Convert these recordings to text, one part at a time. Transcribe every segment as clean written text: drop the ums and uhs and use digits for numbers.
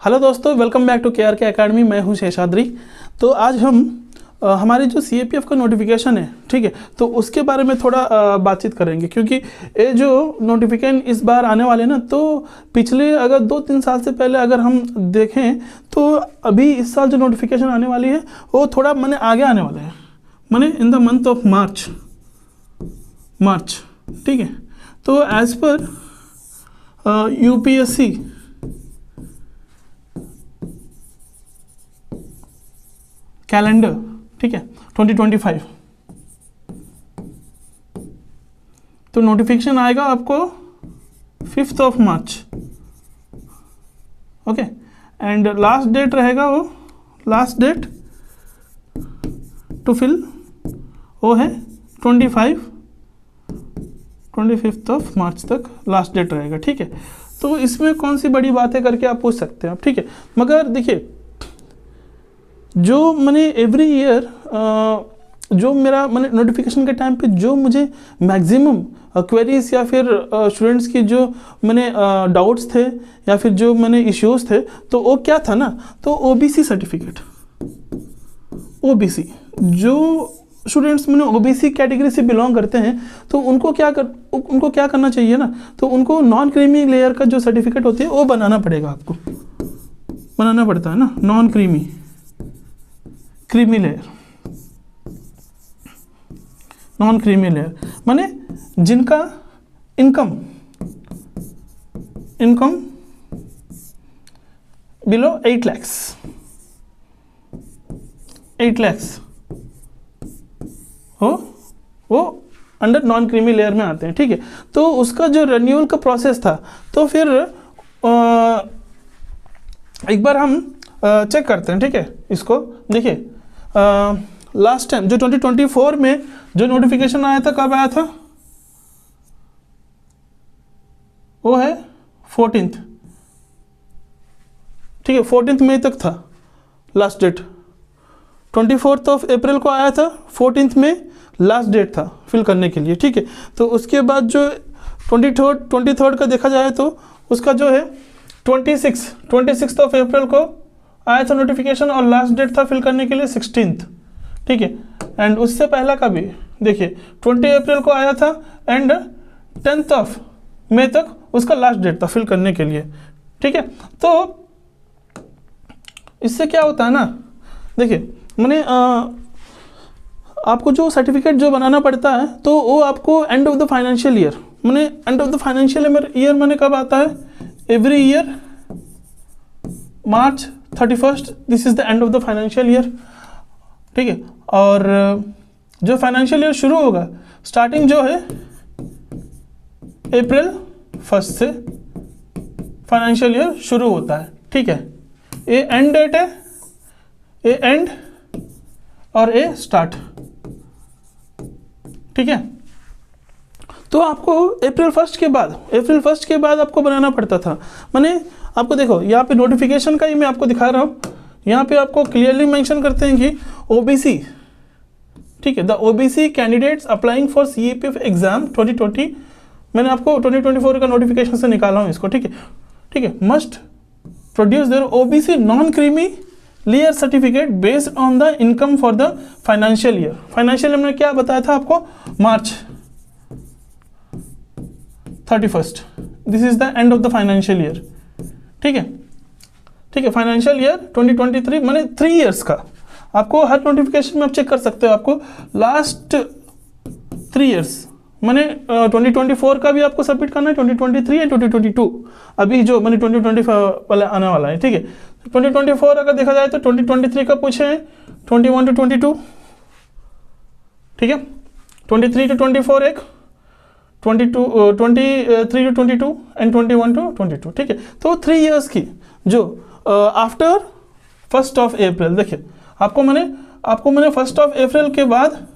Hello दोस्तों, welcome back to KRK academy. मैं हूं शेषाद्री। तो आज हम हमारी जो CAPF का नोटिफिकेशन है, ठीक है, तो उसके बारे में थोड़ा बातचीत करेंगे, क्योंकि ये जो नोटिफिकेशन इस बार आने वाले ना, तो पिछले अगर 2-3 साल से पहले अगर हम देखें तो अभी इस साल जो नोटिफिकेशन आने वाली है वो थोड़ा मैंने आगे आने वाला है, मैंने in the month of March, ठीक है। तो एज पर UPSC कैलेंडर, ठीक है, 2025, तो नोटिफिकेशन आएगा आपको 5th of March, okay. And last date रहेगा, वो लास्ट डेट टू फिल वो है 25th ऑफ मार्च तक लास्ट डेट रहेगा, ठीक है। तो इसमें कौन सी बड़ी बातें करके आप पूछ सकते हैं, ठीक है। मगर देखिए, जो मैंने एवरी ईयर जो मेरा मैंने नोटिफिकेशन के टाइम पे जो मुझे मैक्सिमम क्वेरीज या फिर स्टूडेंट्स की जो मैंने डाउट्स थे या फिर जो मैंने इश्यूज थे, तो वो क्या था ना, तो OBC सर्टिफिकेट, OBC जो स्टूडेंट्स मैंने OBC कैटेगरी से बिलोंग करते हैं, तो उनको क्या करना चाहिए ना, तो उनको नॉन क्रीमी लेयर का जो सर्टिफिकेट होती है वो बनाना पड़ेगा, आपको बनाना पड़ता है ना, नॉन क्रीमी लेयर माने जिनका इनकम बिलो 8 lakhs हो, वो अंडर नॉन क्रीमी लेयर में आते हैं, ठीक है। तो उसका जो रिन्यूअल का प्रोसेस था, तो फिर एक बार हम चेक करते हैं, ठीक है। इसको देखिए, लास्ट टाइम जो 2024 में जो नोटिफिकेशन आया था, कब आया था, वो है 14th, ठीक है, 14th मई तक था last date. 24th of April को आया था, 14th में लास्ट डेट था फिल करने के लिए, ठीक है। तो उसके बाद जो 23rd का देखा जाए तो उसका जो है 26th ऑफ अप्रैल को आया था नोटिफिकेशन, और लास्ट डेट था फिल करने के लिए 16th, ठीक है। एंड उससे पहला का भी देखिए 20 अप्रैल को आया था, एंड 10th ऑफ मई तक उसका लास्ट डेट था फिल करने के लिए, ठीक है। तो इससे क्या होता है ना, देखिए मैंने आपको जो सर्टिफिकेट जो बनाना पड़ता है, तो वो आपको end of the financial year, मैंने end of the financial year मैंने कब आता है, every year March 31st, this is the end of the financial year, ठीक है। और जो फाइनेंशियल ईयर शुरू होगा, स्टार्टिंग जो है April 1st से फाइनेंशियल ईयर शुरू होता है, ठीक है। ये एंड डेट है, ये एंड और ये स्टार्ट, ठीक है। तो आपको April 1st के बाद आपको बनाना पड़ता था। मैंने आपको देखो यहाँ पे नोटिफिकेशन का ही मैं आपको दिखा रहा हूँ, यहाँ पे आपको क्लियरली मेंशन करते हैं कि OBC, ठीक है, the OBC candidates applying for CAPF exam 2020, मैंने आपको 2024 का नोटिफिकेशन से निकाला हूँ इसको, ठीक है, must produce their OBC non creamy layer certificate based on the income for the financial year. Financial year में क्या बताया था आपको, March 31st, this is the end of the financial year, ठीक है। फाइनेंशियल ईयर 2023 मैंने 3 इयर्स का, आपको हर नोटिफिकेशन में आप चेक कर सकते हो, आपको लास्ट 3 इयर्स मैंने 2024 का भी आपको सबमिट करना है, 2023 एंड 2022, अभी जो मैंने 2025 वाला आने वाला है, ठीक है। 2024 अगर देखा जाए तो 2023 का पूछे हैं 21 to 22, ठीक है, 23 to 24 एक, 23 to 22 एंड 21 to 22, ठीक है। तो 3 इयर्स की जो आफ्टर 1st ऑफ अप्रैल, देखिए आपको मैंने 1st ऑफ अप्रैल के बाद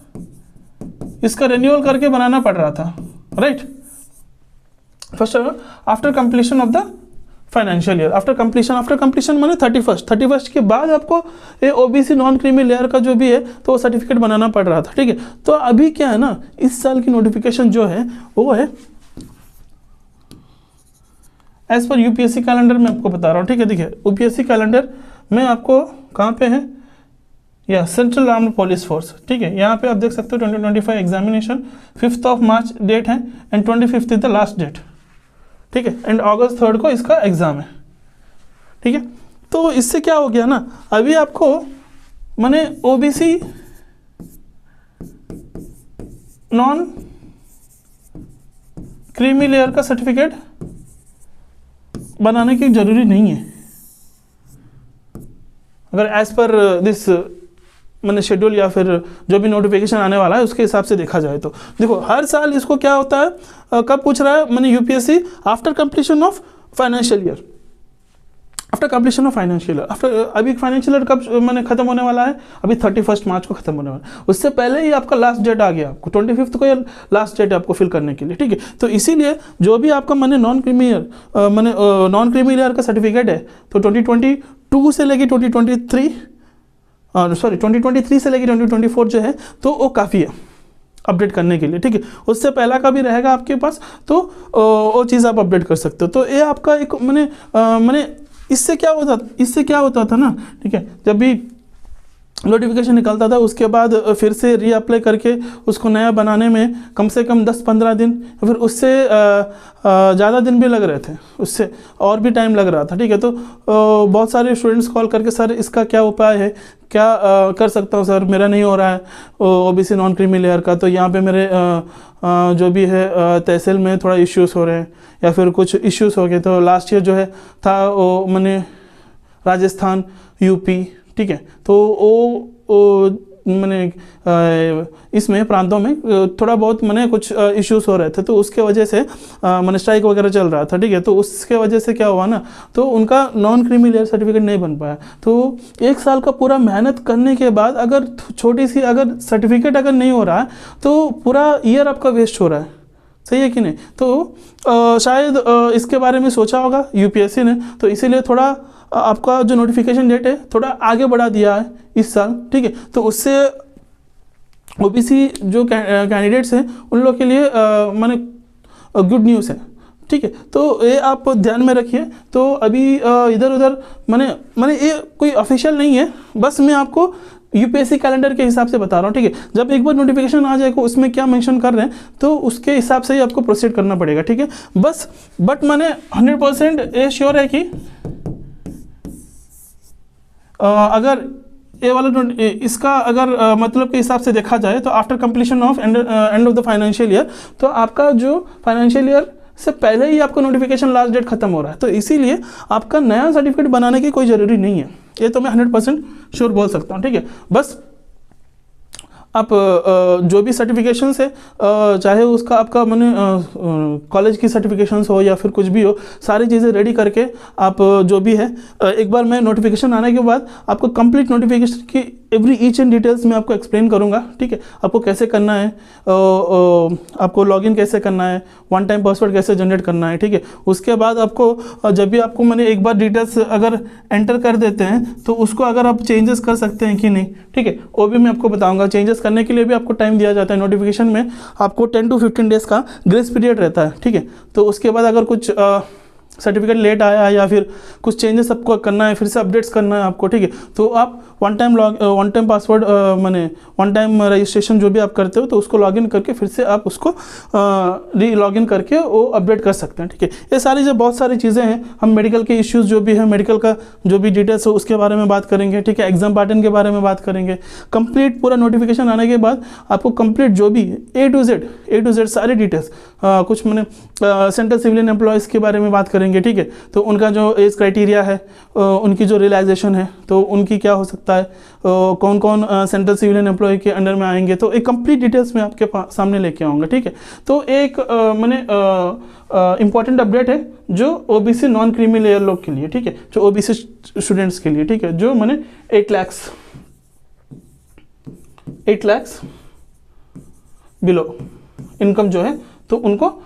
इसका रिन्यूअल करके बनाना पड़ रहा था, right. First after completion of the financial year, after completion माने 31st के बाद आपको ये OBC नॉन क्रीमी लेयर का जो भी है तो वो सर्टिफिकेट बनाना पड़ रहा था, ठीक है। तो अभी क्या है ना, इस साल की नोटिफिकेशन जो है वो है एज पर यूपीएससी कैलेंडर मैं आपको बता रहा हूँ, ठीक है। देखिए यूपीएससी कैलेंडर में आपको कहाँ पे है, या सेंट्रल आर्म्ड पुलिस फोर्स, ठीक है। यहाँ पे आप देख सकते हो 2025 एग्जामिनेशन 5 मार्च डेट है and 25 is the last date, ठीक है। एंड August 3 को इसका एग्जाम है, ठीक है। तो इससे क्या हो गया ना, अभी आपको माने ओबीसी नॉन क्रीमी लेयर का सर्टिफिकेट बनाने की जरूरी नहीं है, अगर एज पर दिस मैंने शेड्यूल या फिर जो भी नोटिफिकेशन आने वाला है उसके हिसाब से देखा जाए तो। देखो हर साल इसको क्या होता है, कब पूछ रहा है मैंने UPSC, after completion of financial year, after completion of financial year. After अभी फाइनेंशियल ईयर कब मैंने खत्म होने वाला है, अभी 31 मार्च को खत्म होने वाला है, उससे पहले ही आपका लास्ट डेट आ गया, आपको 25 को लास्ट डेट है आपको फिल करने के लिए, ठीक है। तो इसीलिए जो भी आपका मैंने नॉन क्रीमी लेयर का सर्टिफिकेट है, तो 2022 से लेके 2023 से लेके 2024 जो है तो वो काफ़ी है अपडेट करने के लिए, ठीक है। उससे पहला का भी रहेगा आपके पास, तो वो चीज़ आप अपडेट कर सकते हो। तो ये आपका एक मैंने इससे क्या होता था ना, ठीक है, जब भी नोटिफिकेशन निकलता था उसके बाद फिर से रीअप्लाई करके उसको नया बनाने में कम से कम 10-15 दिन या फिर उससे ज़्यादा दिन भी लग रहे थे, उससे और भी टाइम लग रहा था, ठीक है। तो बहुत सारे स्टूडेंट्स कॉल करके सर इसका क्या उपाय है, क्या कर सकता हूँ सर, मेरा नहीं हो रहा है ओबीसी नॉन क्रीमी लेयर का, तो यहाँ पे मेरे जो भी है तहसील में थोड़ा इश्यूज़ हो रहे हैं या फिर कुछ इश्यूज़ हो गए। तो लास्ट ईयर जो है था वो मैंने राजस्थान, यूपी, ठीक है, तो वो मैंने इसमें प्रांतों में थोड़ा बहुत मैंने कुछ इश्यूज़ हो रहे थे, तो उसके वजह से मैंने स्ट्राइक वगैरह चल रहा था, ठीक है। तो उसके वजह से क्या हुआ ना, तो उनका नॉन क्रीमी लेयर सर्टिफिकेट नहीं बन पाया। तो 1 साल का पूरा मेहनत करने के बाद अगर छोटी सी अगर सर्टिफिकेट अगर नहीं हो रहा है तो पूरा ईयर आपका वेस्ट हो रहा है, सही है कि नहीं। तो शायद इसके बारे में सोचा होगा यूपीएससी ने, तो इसीलिए थोड़ा आपका जो नोटिफिकेशन डेट है थोड़ा आगे बढ़ा दिया है इस साल, ठीक है। तो उससे ओबीसी जो कैंडिडेट्स हैं उन लोग के लिए माने गुड न्यूज़ है, ठीक है। तो ये आप ध्यान में रखिए। तो अभी इधर उधर मैंने ये कोई ऑफिशियल नहीं है, बस मैं आपको यूपीएससी कैलेंडर के हिसाब से बता रहा हूँ, ठीक है। जब एक बार नोटिफिकेशन आ जाएगा उसमें क्या मेंशन कर रहे हैं तो उसके हिसाब से ही आपको प्रोसीड करना पड़ेगा, ठीक है। बस बट मैंने 100% ये श्योर है कि अगर ये वाला इसका अगर मतलब के हिसाब से देखा जाए तो after completion of and of the financial year, तो आपका जो फाइनेंशियल ईयर से पहले ही आपका नोटिफिकेशन लास्ट डेट खत्म हो रहा है, तो इसीलिए आपका नया सर्टिफिकेट बनाने की कोई ज़रूरी नहीं है, ये तो मैं 100% श्योर बोल सकता हूँ, ठीक है। बस आप जो भी सर्टिफिकेशंस है, चाहे उसका आपका मैंने कॉलेज की सर्टिफिकेशंस हो या फिर कुछ भी हो, सारी चीज़ें रेडी करके आप जो भी है एक बार मैं नोटिफिकेशन आने के बाद आपको कंप्लीट नोटिफिकेशन की एवरी ईच एंड डिटेल्स मैं आपको एक्सप्लेन करूँगा, ठीक है। आपको कैसे करना है, आपको लॉगिन कैसे करना है, वन टाइम पासवर्ड कैसे जनरेट करना है, ठीक है। उसके बाद आपको जब भी आपको मैंने एक बार डिटेल्स अगर एंटर कर देते हैं तो उसको अगर आप चेंजेस कर सकते हैं कि नहीं, ठीक है, वो भी मैं आपको बताऊँगा। चेंजेस करने के लिए भी आपको टाइम दिया जाता है, नोटिफिकेशन में आपको 10 to 15 डेज़ का ग्रेस पीरियड रहता है, ठीक है। तो उसके बाद अगर कुछ सर्टिफिकेट लेट आया या फिर कुछ चेंजेस आपको करना है, फिर से अपडेट्स करना है आपको, ठीक है, तो आप वन टाइम पासवर्ड माने वन टाइम रजिस्ट्रेशन जो भी आप करते हो तो उसको लॉगिन करके फिर से आप उसको री लॉगिन करके वो अपडेट कर सकते हैं, ठीक है। ये सारी जो बहुत सारी चीज़ें हैं, हम मेडिकल के इश्यूज़ जो भी है, मेडिकल का जो भी डिटेल्स हो उसके बारे में बात करेंगे, ठीक है। एग्जाम पैटर्न के बारे में बात करेंगे। कंप्लीट पूरा नोटिफिकेशन आने के बाद आपको कंप्लीट जो भी ए टू जेड सारी डिटेल्स, कुछ मैंने सेंट्रल सिविलियन एम्प्लॉयज़ के बारे में बात करेंगे, ठीक है। तो उनका जो एज क्राइटेरिया है, उनकी जो रियलाइजेशन है तो उनकी क्या हो सकता है, कौन कौन सेंट्रल सिविलियन एम्प्लॉय के अंडर में आएंगे, तो एक कंप्लीट डिटेल्स मैं आपके सामने लेके आऊँगा, ठीक है। तो एक मैंने इम्पॉर्टेंट अपडेट है जो ओबीसी नॉन क्रीमी लेयर लोग के लिए, ठीक है, जो ओबीसी स्टूडेंट्स के लिए, ठीक है, जो मैंने 8 लाख बिलो इनकम जो है तो उनको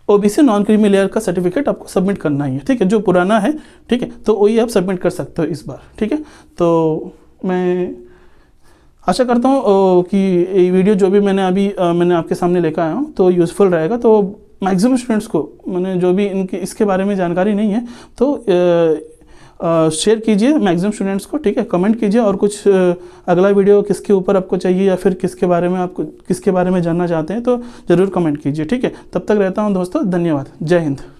ओबीसी नॉन क्रीमी लेयर का सर्टिफिकेट आपको सबमिट करना ही है, ठीक है। जो पुराना है, ठीक है, तो वही आप सबमिट कर सकते हो इस बार, ठीक है। तो मैं आशा करता हूँ कि ये वीडियो जो भी मैंने अभी मैंने आपके सामने लेकर आया हूँ तो यूज़फुल रहेगा। तो मैक्सिमम स्टूडेंट्स को मैंने जो भी इनके इसके बारे में जानकारी नहीं है तो शेयर कीजिए मैक्सिमम स्टूडेंट्स को, ठीक है। कमेंट कीजिए और कुछ अगला वीडियो किसके ऊपर आपको चाहिए या फिर किसके बारे में जानना चाहते हैं तो ज़रूर कमेंट कीजिए, ठीक है। तब तक रहता हूँ दोस्तों, धन्यवाद, जय हिंद।